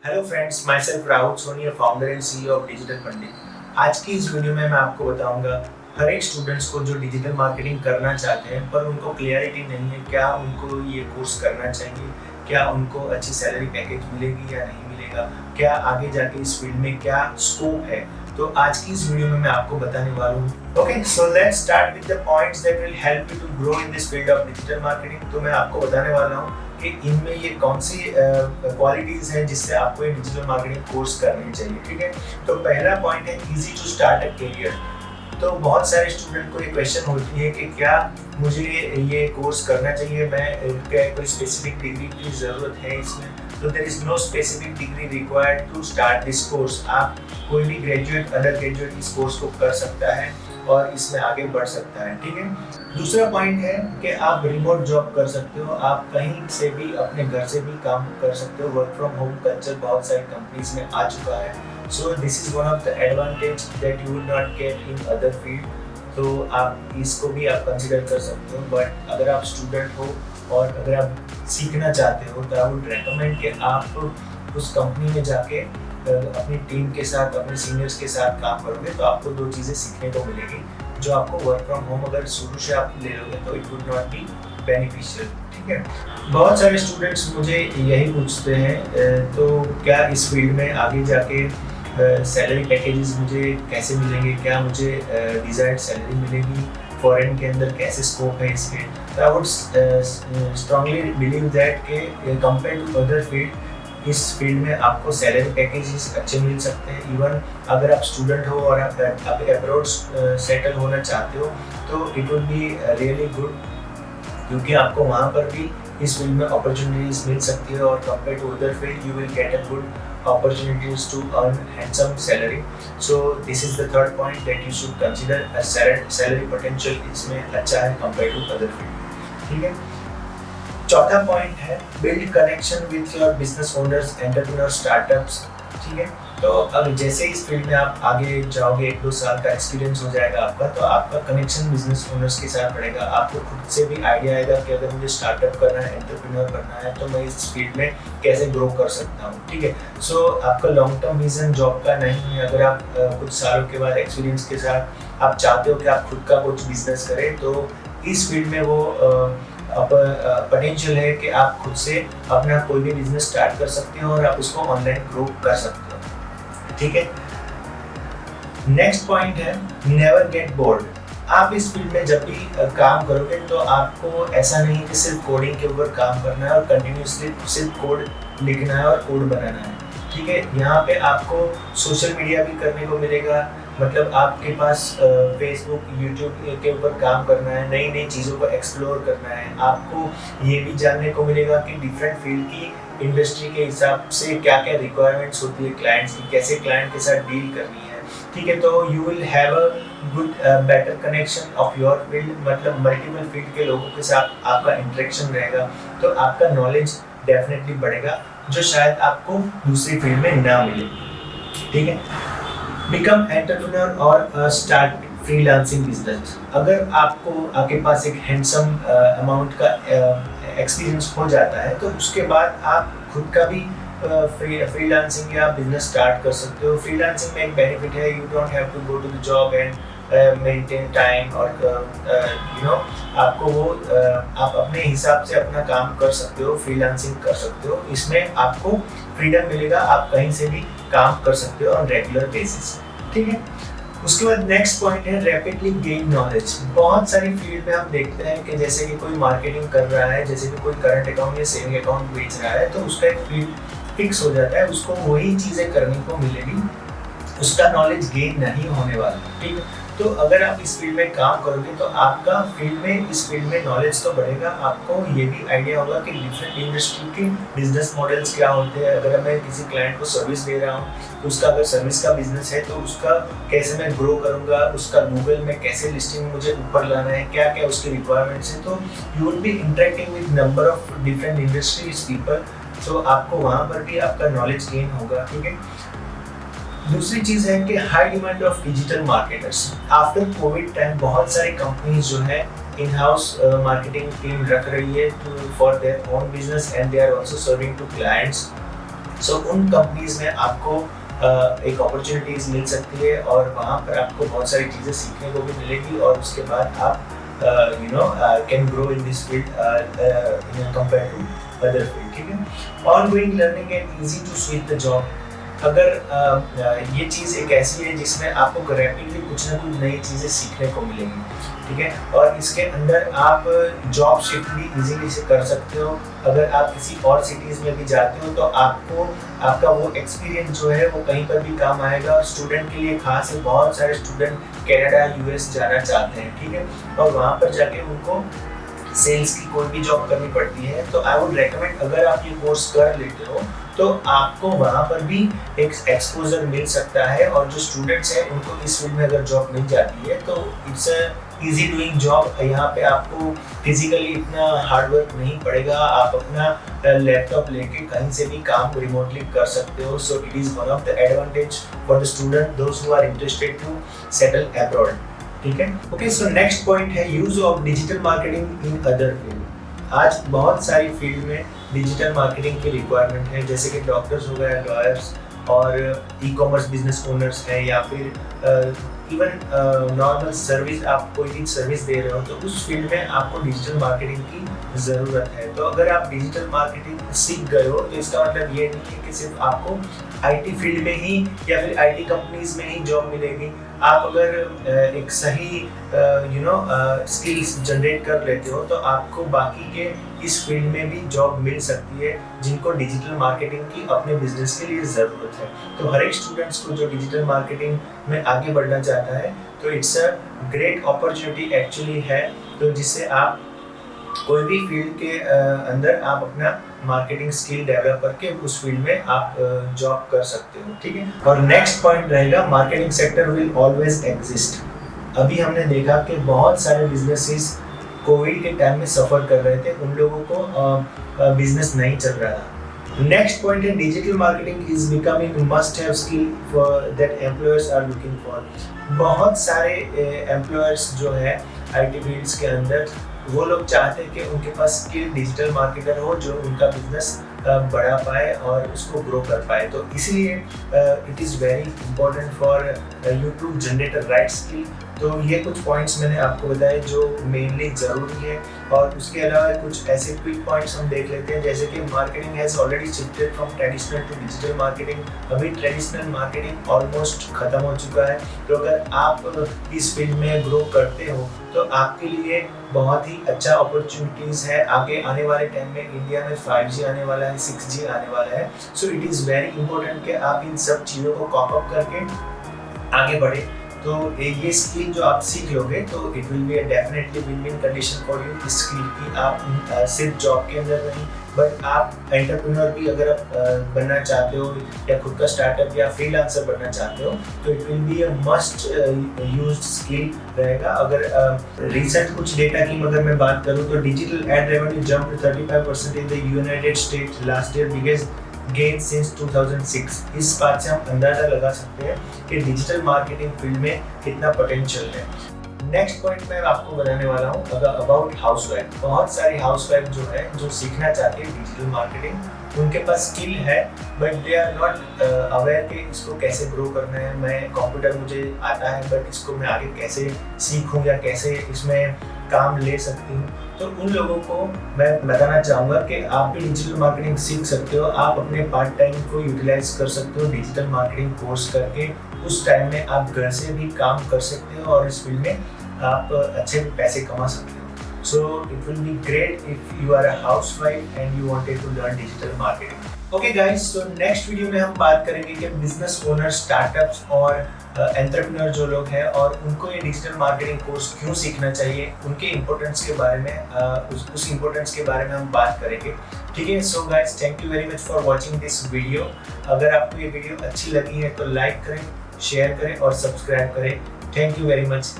Hello friends, myself Rahul Soni, founder and CEO of digital Pandit. आज की इस वीडियो में मैं आपको बताऊंगा हर एक स्टूडेंट्स को जो डिजिटल मार्केटिंग करना चाहते हैं पर उनको क्लियरिटी नहीं है क्या उनको ये कोर्स करना चाहिए, क्या उनको अच्छी सैलरी पैकेज मिलेगी या नहीं मिलेगा, क्या आगे जाके इस फील्ड में क्या स्कोप है। तो आज की इस वीडियो में मैं आपको बताने वाला हूँ। Okay, so let's start with the points that will help you to grow in this field of digital marketing. तो मैं आपको बताने वाला हूँ कि इनमें ये कौन सी क्वालिटीज हैं जिससे आपको ये डिजिटल मार्केटिंग कोर्स करनी चाहिए। ठीक है, तो पहला पॉइंट है easy to start a career. तो बहुत सारे स्टूडेंट को ये क्वेश्चन होती है कि क्या मुझे ये कोर्स करना चाहिए, मैं क्या कोई स्पेसिफिक डिग्री की ज़रूरत है इसमें। तो there is no specific degree required to start this course. आप कोई भी ग्रेजुएट, अंडर ग्रेजुएट इस कोर्स को कर सकता है और इसमें आगे बढ़ सकता है। ठीक है, दूसरा पॉइंट है कि आप रिमोट जॉब कर सकते हो, आप कहीं से भी अपने घर से भी काम कर सकते हो। वर्क फ्रॉम होम कल्चर बहुत सारी कंपनीज में आ चुका है। So this is one of the advantage that you would not get in other field. तो आप इसको भी आप कंसिडर कर सकते हो। बट अगर आप स्टूडेंट हो और अगर आप सीखना चाहते हो तो आई वुड रेकमेंड कि आप उस कंपनी में जाके अपनी टीम के साथ, अपने सीनियर्स के साथ काम करोगे तो आपको दो चीज़ें सीखने को मिलेगी जो आपको वर्क फ्रॉम होम अगर शुरू से आप ले लोगे तो it would not be beneficial. ठीक है, बहुत सारे स्टूडेंट्स मुझे यही पूछते हैं तो क्या इस फील्ड में आगे जाके सैलरी पैकेजेस मुझे कैसे मिलेंगे, क्या मुझे डिज़ायर्ड सैलरी मिलेगी, फॉरेन के अंदर कैसे स्कोप है इसके। तो I would strongly believe that कि कंपेयर टू अदर फील्ड, इस फील्ड में आपको सैलरी पैकेजेस अच्छे मिल सकते हैं। इवन अगर आप स्टूडेंट हो और आप अब्रॉड सेटल होना चाहते हो तो it would be really good, क्योंकि आपको वहाँ पर भी इस फील्ड में अपॉर्चुनिटीज मिल सकती है और compare to other field you will get a good opportunities to earn handsome salary. So this is the third point that you should consider, a salary potential इसमें अच्छा है compared to other field. ठीक है, चौथा point है build connection with your business owners, entrepreneur, startups. ठीक है, तो अब जैसे इस फील्ड में आप आगे जाओगे, 1-2 साल का एक्सपीरियंस हो जाएगा आपका, तो आपका कनेक्शन बिजनेस ओनर्स के साथ बढ़ेगा। आपको खुद से भी आइडिया आएगा कि अगर मुझे स्टार्टअप करना है, एंटरप्रेन्योर बनना है तो मैं इस फील्ड में कैसे ग्रो कर सकता हूँ। ठीक है, सो आपका लॉन्ग टर्म विजन जॉब का नहीं है। अगर आप कुछ सालों के बाद एक्सपीरियंस के साथ आप चाहते हो कि आप खुद का कुछ बिजनेस करें तो इस फील्ड में वो पोटेंशियल है कि आप खुद से अपना कोई भी बिजनेस स्टार्ट कर सकते हो और आप उसको ऑनलाइन ग्रो कर सकते हो। ठीक है, नेक्स्ट पॉइंट है नेवर गेट बोर्ड। आप इस फील्ड में जब भी काम करोगे तो आपको ऐसा नहीं कि सिर्फ कोडिंग के ऊपर काम करना है और कंटिन्यूसली सिर्फ कोड लिखना है और कोड बनाना है। ठीक है, यहाँ पे आपको सोशल मीडिया भी करने को मिलेगा, मतलब आपके पास फेसबुक, यूट्यूब के ऊपर काम करना है, नई नई चीज़ों को एक्सप्लोर करना है। आपको ये भी जानने को मिलेगा कि डिफरेंट फील्ड की इंडस्ट्री के हिसाब से क्या क्या रिक्वायरमेंट्स होती है क्लाइंट्स की, कैसे क्लाइंट के साथ डील करनी है। ठीक है, तो you will have a good better connection of your field, मतलब मल्टीपल फील्ड के लोगों के साथ आपका इंटरेक्शन रहेगा तो आपका नॉलेज डेफिनेटली बढ़ेगा जो शायद आपको दूसरी फील्ड में ना मिले। ठीक है, बिकम एंटरप्रेन्योर और स्टार्ट फ्रीलांसिंग बिजनेस। अगर आपके पास एक हैंडसम अमाउंट का एक्सपीरियंस हो जाता है तो उसके बाद आप खुद का भी फ्रीलांसिंग या बिजनेस स्टार्ट कर सकते हो। फ्रीलांसिंग में एक बेनिफिट है, you don't have to go to the job and maintain time और आपको वो आप अपने हिसाब से अपना काम कर सकते हो, फ्रीलांसिंग कर सकते हो। इसमें आपको फ्रीडम मिलेगा, आप कहीं से भी काम कर सकते हो ऑन रेगुलर बेसिस। ठीक है, उसके बाद नेक्स्ट पॉइंट है रैपिडली गेन नॉलेज। बहुत सारी फील्ड में हम देखते हैं कि जैसे कि कोई मार्केटिंग कर रहा है, जैसे कि कोई करंट अकाउंट या सेविंग अकाउंट बेच रहा है तो उसका एक फील्ड फिक्स हो जाता है, उसको वही चीज़ें करने को मिलेगी, उसका नॉलेज गेन नहीं होने वाला। ठीक है, तो अगर आप इस फील्ड में काम करोगे तो आपका इस फील्ड में नॉलेज तो बढ़ेगा, आपको ये भी आइडिया होगा कि डिफरेंट इंडस्ट्री के बिजनेस मॉडल्स क्या होते हैं। अगर मैं किसी क्लाइंट को सर्विस दे रहा हूँ तो उसका अगर सर्विस का बिजनेस है तो उसका कैसे मैं ग्रो करूँगा, उसका गूगल में कैसे लिस्टिंग मुझे ऊपर लाना है, क्या क्या उसकी रिक्वायरमेंट्स है। तो you will be interacting with number of different industries people, तो आपको वहाँ पर भी आपका नॉलेज गेन होगा। ठीक है, दूसरी चीज़ है कि high demand of digital marketers. After Covid time बहुत सारी कंपनीज जो है इन हाउस मार्केटिंग टीम रख रही है for their own business and they are also serving to clients. So उन कंपनीज में आपको एक अपॉर्चुनिटीज मिल सकती है और वहाँ पर आपको बहुत सारी चीज़ें सीखने को भी मिलेगी और उसके बाद आप can grow in this field compare to other field. ठीक है, ongoing learning and easy to switch the job. अगर ये चीज़ एक ऐसी है जिसमें आपको रैपिडली कुछ ना कुछ नई चीज़ें सीखने को मिलेंगी, ठीक है, और इसके अंदर आप जॉब शिफ्ट भी इजीली से कर सकते हो। अगर आप किसी और सिटीज़ में भी जाते हो तो आपको आपका वो एक्सपीरियंस जो है वो कहीं पर भी काम आएगा। और स्टूडेंट के लिए खास है, बहुत सारे स्टूडेंट कनाडा यूएस जाना चाहते हैं, ठीक है, और वहाँ पर जाके उनको सेल्स की कोई भी जॉब करनी पड़ती है। तो आई वुड रेकमेंड, अगर आप ये कोर्स कर लेते हो तो आपको वहाँ पर भी एक एक्सपोजर मिल सकता है और जो स्टूडेंट्स हैं उनको इस फील्ड में अगर जॉब मिल जाती है तो इट्स इजी डूइंग जॉब। यहाँ पे आपको फिजिकली इतना हार्डवर्क नहीं पड़ेगा, आप अपना लैपटॉप लेके कहीं से भी काम रिमोटली कर सकते हो। So it is one of the advantage for the student those who are interested to settle abroad. ठीक है, ओके, सो नेक्स्ट पॉइंट है use of digital marketing in other field. आज बहुत सारी फील्ड में डिजिटल मार्केटिंग की requirement है, जैसे कि डॉक्टर्स हो गए, लॉयर्स और ई कॉमर्स बिजनेस ओनर्स हैं, या फिर इवन नॉर्मल सर्विस, आप कोई भी सर्विस दे रहे हो तो उस फील्ड में आपको डिजिटल मार्केटिंग की ज़रूरत है। तो अगर आप डिजिटल मार्केटिंग सीख गए हो तो इसका मतलब ये नहीं है कि सिर्फ आपको आईटी फील्ड में ही या फिर आईटी कंपनीज में ही जॉब मिलेगी। आप अगर एक सही स्किल्स जनरेट कर लेते हो तो आपको बाकी के इस फील्ड में भी जॉब मिल सकती है जिनको डिजिटल मार्केटिंग की अपने बिजनेस के लिए ज़रूरत है। तो हर एक स्टूडेंट्स को जो डिजिटल मार्केटिंग में आगे बढ़ना चाहता है तो it's a great opportunity actually है, तो जिससे आप कोई भी फील्ड के अंदर आप अपना मार्केटिंग स्किल डेवलप करके उस फील्ड में आप जॉब कर सकते हो। ठीक है, और नेक्स्ट पॉइंट रहेगा marketing sector will always exist. अभी हमने देखा कि बहुत सारे बिजनेसेस कोविड के टाइम में सफ़र कर रहे थे, उन लोगों को बिजनेस नहीं चल रहा था। नेक्स्ट पॉइंट है digital marketing is becoming must have skill for that employers are looking for. बहुत सारे एम्प्लॉयर्स जो है आईटी फील्ड्स के अंदर, वो लोग चाहते हैं कि उनके पास स्किल डिजिटल मार्केटर हो जो उनका बिजनेस बढ़ा पाए और उसको ग्रो कर पाए। तो इसलिए it is very important for you to generate a right skill. तो ये कुछ पॉइंट्स मैंने आपको बताए जो मेनली ज़रूरी है, और उसके अलावा कुछ ऐसे क्विक पॉइंट्स हम देख लेते हैं, जैसे कि marketing has already shifted from traditional to digital marketing. अभी ट्रेडिशनल मार्केटिंग ऑलमोस्ट ख़त्म हो चुका है। तो अगर आप इस फील्ड में ग्रो करते हो तो आपके लिए बहुत ही अच्छा अपॉर्चुनिटीज़ है। आगे आने वाले टाइम में इंडिया में 5G आने वाला है, 6G आने वाला है। सो इट इज़ वेरी इंपॉर्टेंट कि आप इन सब चीज़ों को कॉप अप करके आगे बढ़े। तो ये स्किल जो आप सीख लोगे तो it will be definitely win-win condition for you. इस स्किल की आप सिर्फ जॉब के अंदर नहीं, बट आप एंटरप्रेन्योर भी अगर आप बनना चाहते हो या खुद का स्टार्टअप या फ्रीलांसर बनना चाहते हो तो it will be a must used skill रहेगा। अगर रिसेंट कुछ डेटा की अगर मैं बात करूँ तो digital ad revenue jump 35% in the United states last year, biggest gain since 2006। इस बात से हम अंदाजा लगा सकते हैं कि डिजिटल मार्केटिंग फील्ड में कितना पोटेंशियल है। नेक्स्ट पॉइंट मैं आपको बताने वाला हूँ अबाउट हाउसवाइफ। बहुत सारी हाउसवाइफ जो है जो सीखना चाहती है डिजिटल मार्केटिंग, उनके पास स्किल है but they are not aware कि इसको कैसे ग्रो करना है। मैं कंप्यूटर मुझे आता है बट इसको मैं आगे कैसे सीखूँ या कैसे इसमें काम ले सकती हूँ। तो उन लोगों को मैं बताना चाहूँगा कि आप भी डिजिटल मार्केटिंग सीख सकते हो। आप अपने पार्ट टाइम को यूटिलाइज कर सकते हो डिजिटल मार्केटिंग कोर्स करके। उस टाइम में आप घर से भी काम कर सकते हो और इस फील्ड में आप अच्छे पैसे कमा सकते हो। So it will be great if you are a housewife and you wanted to learn digital marketing. Okay guys, so next video में हम बात करेंगे कि बिजनेस ओनर, स्टार्टअप्स और एंटरप्रेन्योर जो लोग हैं और उनको ये डिजिटल मार्केटिंग कोर्स क्यों सीखना चाहिए, उनके इम्पोर्टेंस के बारे में उस इम्पोर्टेंस के बारे में हम बात करेंगे। ठीक है, so guys thank you very much for watching this video. अगर आपको ये वीडियो अच्छी लगी है तो लाइक करें, शेयर करें और सब्सक्राइब करें। Thank you very much.